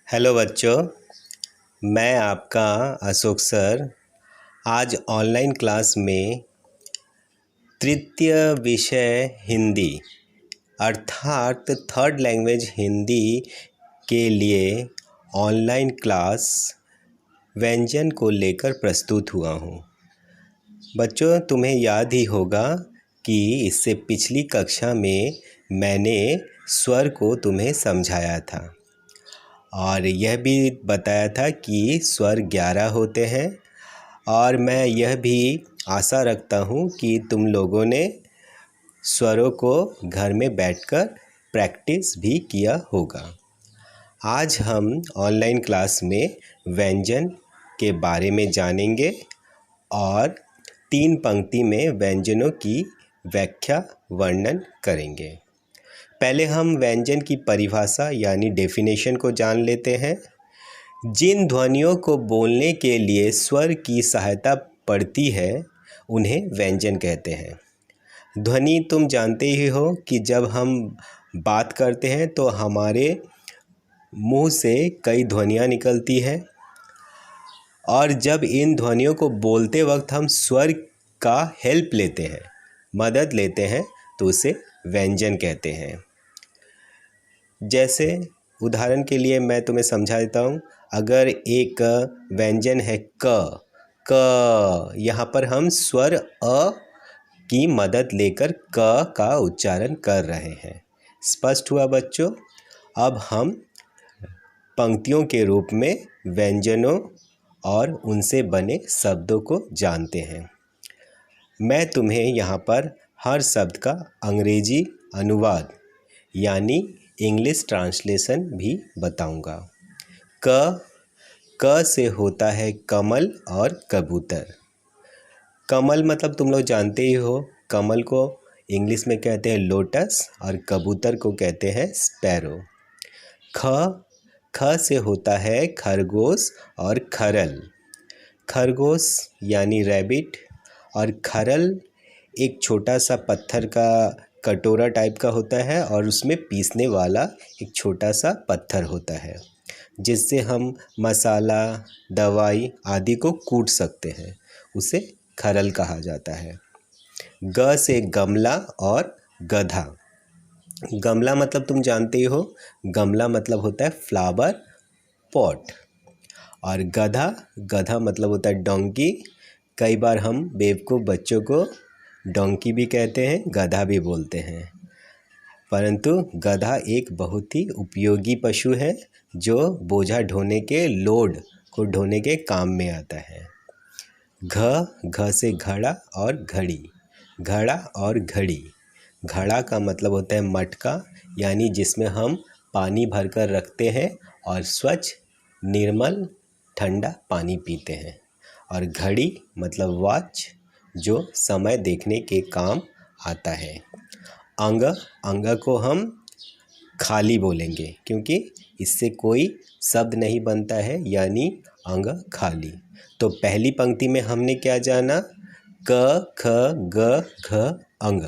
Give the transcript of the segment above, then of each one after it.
Hello बच्चों, मैं आपका अशोक सर आज ऑनलाइन क्लास में तृतीय विषय हिंदी अर्थात थर्ड लैंग्वेज हिंदी के लिए ऑनलाइन क्लास व्यंजन को लेकर प्रस्तुत हुआ हूँ। बच्चों, तुम्हें याद ही होगा कि इससे पिछली कक्षा में मैंने स्वर को तुम्हें समझाया था और यह भी बताया था कि स्वर 11 होते हैं और मैं यह भी आशा रखता हूँ कि तुम लोगों ने स्वरों को घर में बैठकर प्रैक्टिस भी किया होगा। आज हम ऑनलाइन क्लास में व्यंजन के बारे में जानेंगे और 3 पंक्ति में व्यंजनों की व्याख्या वर्णन करेंगे। पहले हम व्यंजन की परिभाषा यानी डेफिनेशन को जान लेते हैं। जिन ध्वनियों को बोलने के लिए स्वर की सहायता पड़ती है उन्हें व्यंजन कहते हैं। ध्वनि तुम जानते ही हो कि जब हम बात करते हैं तो हमारे मुंह से कई ध्वनियाँ निकलती हैं और जब इन ध्वनियों को बोलते वक्त हम स्वर का हेल्प लेते हैं, मदद लेते हैं, तो उसे व्यंजन कहते हैं। जैसे उदाहरण के लिए मैं तुम्हें समझा देता हूँ। अगर एक व्यंजन है क, यहाँ पर हम स्वर अ की मदद लेकर क का उच्चारण कर रहे हैं। स्पष्ट हुआ बच्चों? अब हम पंक्तियों के रूप में व्यंजनों और उनसे बने शब्दों को जानते हैं। मैं तुम्हें यहाँ पर हर शब्द का अंग्रेजी अनुवाद यानी इंग्लिश ट्रांसलेशन भी बताऊंगा। क से होता है कमल और कबूतर। कमल मतलब तुम लोग जानते ही हो, कमल को इंग्लिश में कहते हैं लोटस और कबूतर को कहते हैं स्पैरो। ख से होता है खरगोश और खरल। खरगोश यानी रैबिट और खरल एक छोटा सा पत्थर का कटोरा टाइप का होता है और उसमें पीसने वाला एक छोटा सा पत्थर होता है जिससे हम मसाला, दवाई आदि को कूट सकते हैं, उसे खरल कहा जाता है। ग से गमला और गधा। गमला मतलब तुम जानते ही हो, गमला मतलब होता है फ्लावर पॉट और गधा मतलब होता है डोंकी। कई बार हम बेवकूफ़ बच्चों को डोंकी भी कहते हैं, गधा भी बोलते हैं, परंतु गधा एक बहुत ही उपयोगी पशु है जो बोझा ढोने के लोड को ढोने के काम में आता है। घ से घड़ा और घड़ी। घड़ा और घड़ी। घड़ा का मतलब होता है मटका, यानी जिसमें हम पानी भरकर रखते हैं और स्वच्छ निर्मल ठंडा पानी पीते हैं। और घड़ी मतलब वॉच, जो समय देखने के काम आता है। अंग को हम खाली बोलेंगे क्योंकि इससे कोई शब्द नहीं बनता है, यानी अंग खाली। तो पहली पंक्ति में हमने क्या जाना? क ख ग घ अंग।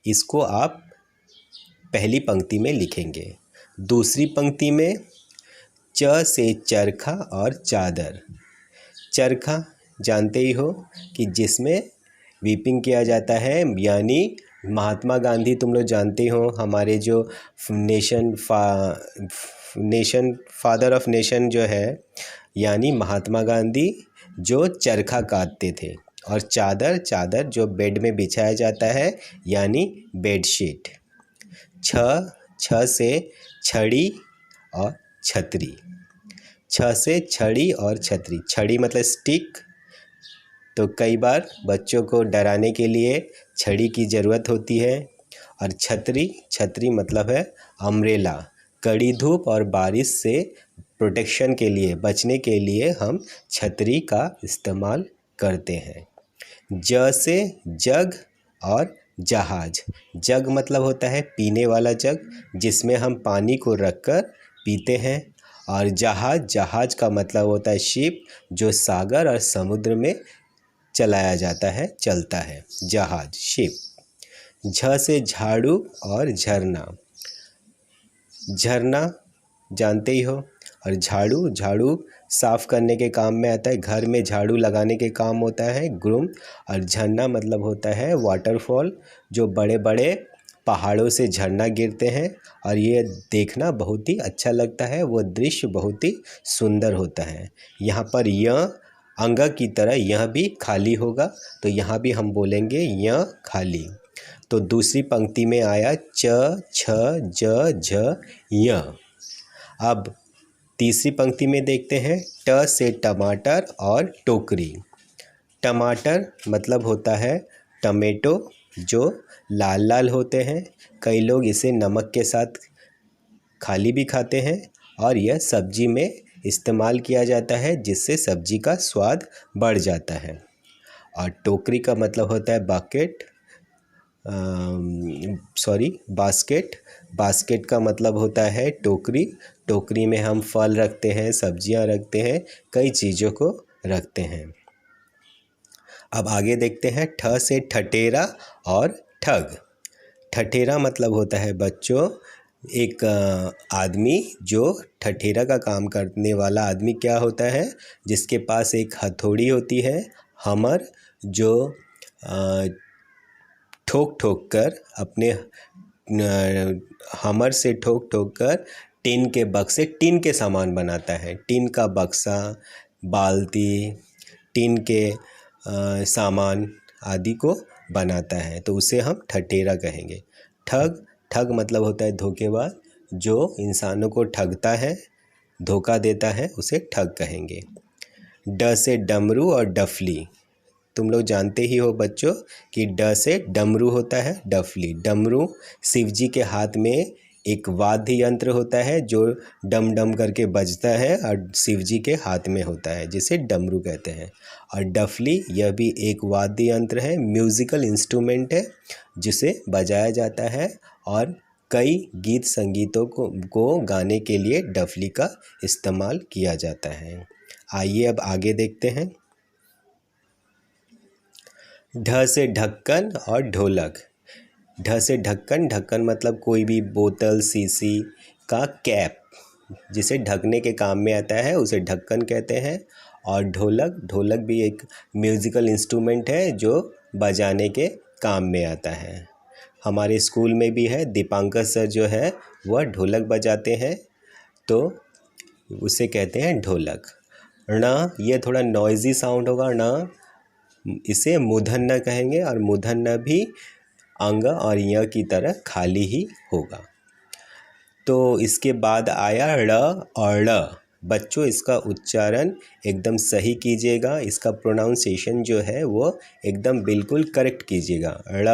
इसको आप पहली पंक्ति में लिखेंगे। दूसरी पंक्ति में च से चरखा और चादर। चरखा जानते ही हो कि जिसमें वीपिंग किया जाता है, यानी महात्मा गांधी तुम लोग जानते हो, हमारे जो फादर ऑफ नेशन जो है, यानी महात्मा गांधी जो चरखा काटते थे। और चादर जो बेड में बिछाया जाता है, यानी बेडशीट। छ से छड़ी और छतरी। छ से छड़ी और छतरी। छड़ी मतलब स्टिक, तो कई बार बच्चों को डराने के लिए छड़ी की ज़रूरत होती है। और छतरी मतलब है अम्ब्रेला। कड़ी धूप और बारिश से प्रोटेक्शन के लिए, बचने के लिए हम छतरी का इस्तेमाल करते हैं। ज से जग और जहाज। जग मतलब होता है पीने वाला जग, जिसमें हम पानी को रखकर पीते हैं। और जहाज का मतलब होता है शिप, जो सागर और समुद्र में चलाया जाता है, चलता है, जहाज, शिप। झ से झाड़ू और झरना। झरना जानते ही हो, और झाड़ू, झाड़ू साफ़ करने के काम में आता है, घर में झाड़ू लगाने के काम होता है ग्रूम। और झरना मतलब होता है वाटरफॉल, जो बड़े बड़े पहाड़ों से झरना गिरते हैं और ये देखना बहुत ही अच्छा लगता है, वो दृश्य बहुत ही सुंदर होता है। यहाँ पर य अंग की तरह यह भी खाली होगा, तो यहाँ भी हम बोलेंगे य खाली। तो दूसरी पंक्ति में आया च छ ज झ य। अब तीसरी पंक्ति में देखते हैं ट से टमाटर और टोकरी। टमाटर मतलब होता है टमेटो, जो लाल लाल होते हैं। कई लोग इसे नमक के साथ खाली भी खाते हैं और यह सब्जी में इस्तेमाल किया जाता है, जिससे सब्जी का स्वाद बढ़ जाता है। और टोकरी का मतलब होता है बास्केट, बास्केट। बास्केट का मतलब होता है टोकरी। टोकरी में हम फल रखते हैं, सब्जियां रखते हैं, कई चीज़ों को रखते हैं। अब आगे देखते हैं ठ से ठठेरा और ठग। ठठेरा मतलब होता है बच्चों एक आदमी, जो ठठेरा का काम करने वाला आदमी क्या होता है, जिसके पास एक हथौड़ी होती है, हमर, जो ठोक ठोक कर अपने हमर से ठोक ठोक कर टीन के बक्से, टीन के सामान बनाता है। टीन का बक्सा, बाल्टी, टीन के सामान आदि को बनाता है, तो उसे हम ठठेरा कहेंगे। ठग, ठग मतलब होता है धोखेबाज, जो इंसानों को ठगता है, धोखा देता है, उसे ठग कहेंगे। ड से डमरू और डफली। तुम लोग जानते ही हो बच्चों कि ड से डमरू होता है, डफली। डमरू शिव जी के हाथ में एक वाद्य यंत्र होता है, जो डम डम करके बजता है और शिव जी के हाथ में होता है, जिसे डमरू कहते हैं। और डफली यह भी एक वाद्य यंत्र है, म्यूज़िकल इंस्ट्रूमेंट है, जिसे बजाया जाता है और कई गीत संगीतों को गाने के लिए डफली का इस्तेमाल किया जाता है। आइए अब आगे देखते हैं। ढ से ढक्कन और ढोलक। ढ से ढक्कन, ढक्कन मतलब कोई भी बोतल, शीशी का कैप, जिसे ढकने के काम में आता है, उसे ढक्कन कहते हैं। और ढोलक, ढोलक भी एक म्यूज़िकल इंस्ट्रूमेंट है, जो बजाने के काम में आता है। हमारे स्कूल में भी है, दीपांकर सर जो है वह ढोलक बजाते हैं, तो उसे कहते हैं ढोलक। ण, ये थोड़ा नॉइज़ी साउंड होगा, ण, इसे मूर्धन्य कहेंगे, और मूर्धन्य भी अंग और य की तरह खाली ही होगा। तो इसके बाद आया ड़ और ड़। बच्चों इसका उच्चारण एकदम सही कीजिएगा, इसका प्रोनाउंसिएशन जो है वो एकदम बिल्कुल करेक्ट कीजिएगा। ड़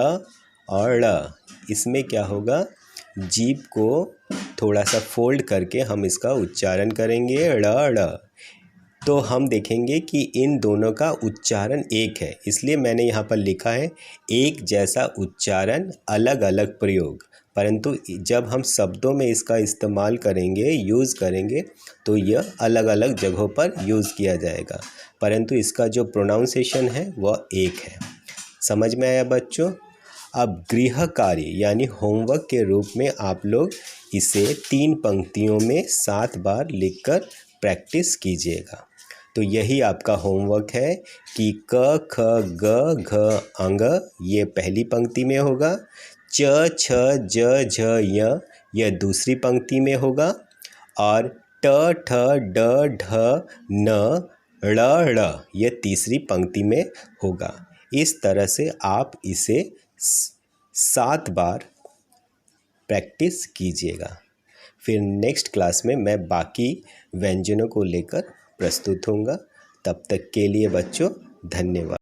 और ड़, इसमें क्या होगा, जीभ को थोड़ा सा फोल्ड करके हम इसका उच्चारण करेंगे, ड़ ड़। तो हम देखेंगे कि इन दोनों का उच्चारण एक है, इसलिए मैंने यहाँ पर लिखा है एक जैसा उच्चारण, अलग अलग प्रयोग। परंतु जब हम शब्दों में इसका इस्तेमाल करेंगे, यूज़ करेंगे, तो यह अलग अलग जगहों पर यूज़ किया जाएगा, परंतु इसका जो प्रोनाउंसिएशन है वह एक है। समझ में आया बच्चों? अब गृह कार्य यानी होमवर्क के रूप में आप लोग इसे 3 पंक्तियों में 7 बार लिखकर प्रैक्टिस कीजिएगा। तो यही आपका होमवर्क है कि क ख ग घ अंग ये पहली पंक्ति में होगा, च छ ज झ य यह दूसरी पंक्ति में होगा, और ट ठ ड ढ न ड़ ड़ यह तीसरी पंक्ति में होगा। इस तरह से आप इसे 7 बार प्रैक्टिस कीजिएगा। फिर नेक्स्ट क्लास में मैं बाकी व्यंजनों को लेकर प्रस्तुत होऊंगा। तब तक के लिए बच्चों धन्यवाद।